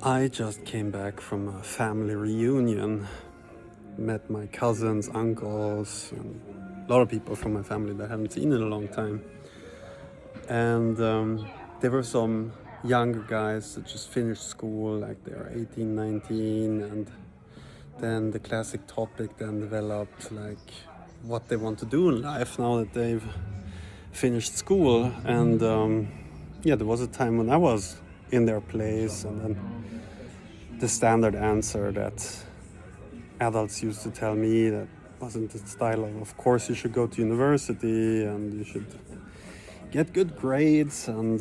I just came back from a family reunion, met my cousins, uncles, and a lot of people from my family that I haven't seen in a long time. And there were some younger guys that just finished school, like they're 18, 19, and then the classic topic then developed, like what they want to do in life now that they've finished school. And there was a time when I was in their place, and then the standard answer that adults used to tell me that wasn't the style of course you should go to university and you should get good grades and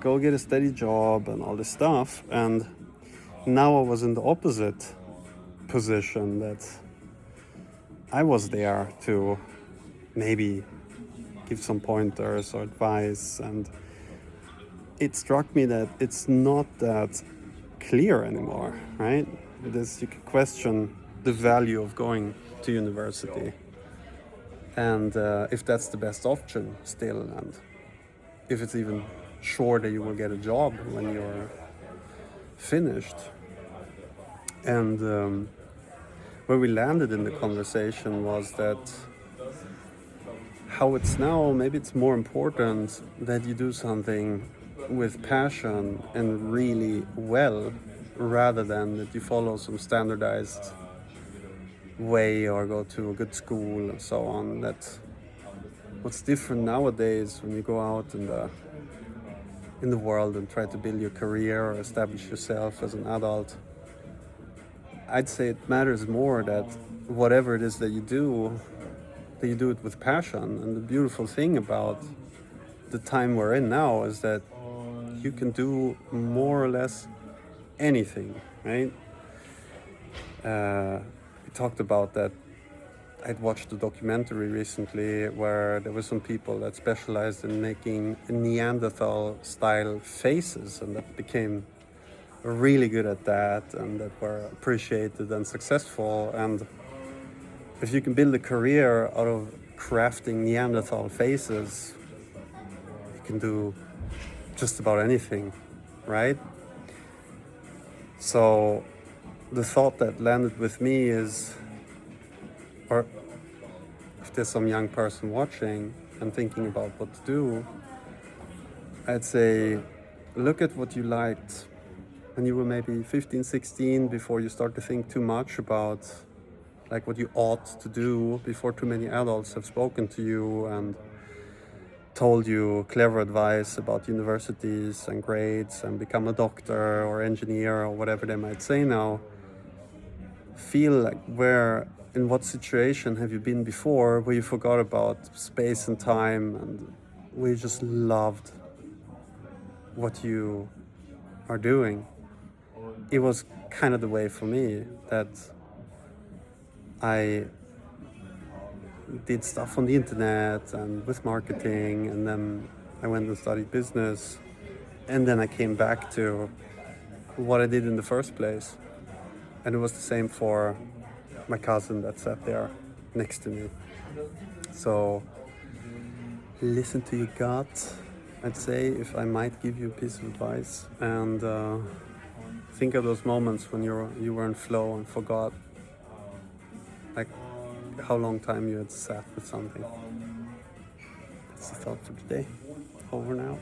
go get a steady job and all this stuff. And now I was in the opposite position, that I was there to maybe give some pointers or advice, and it struck me that it's not that clear anymore, right? You can question the value of going to university, and if that's the best option still, and if it's even sure that you will get a job when you're finished. And where we landed in the conversation was that how it's now, maybe it's more important that you do something with passion and really well, rather than that you follow some standardized way or go to a good school and so on. That what's different nowadays when you go out in the world and try to build your career or establish yourself as an adult, I'd say it matters more that whatever it is that you do it with passion. And the beautiful thing about the time we're in now is that you can do more or less anything, right? We talked about that. I'd watched a documentary recently where there were some people that specialized in making Neanderthal style faces, and that became really good at that, and that were appreciated and successful. And if you can build a career out of crafting Neanderthal faces, you can do just about anything, right? So the thought that landed with me is, or if there's some young person watching and thinking about what to do, I'd say look at what you liked when you were maybe 15, 16, before you start to think too much about like what you ought to do, before too many adults have spoken to you and told you clever advice about universities and grades and become a doctor or engineer or whatever they might say now. Feel like in what situation have you been before where you forgot about space and time, and where you just loved what you are doing. It was kind of the way for me, that I did stuff on the internet and with marketing, and then I went and studied business, and then I came back to what I did in the first place. And it was the same for my cousin that sat there next to me. So listen to your gut, I'd say, if I might give you a piece of advice. And think of those moments when you were in flow and forgot like how long time you had sat with something. That's the thought for today. Over now.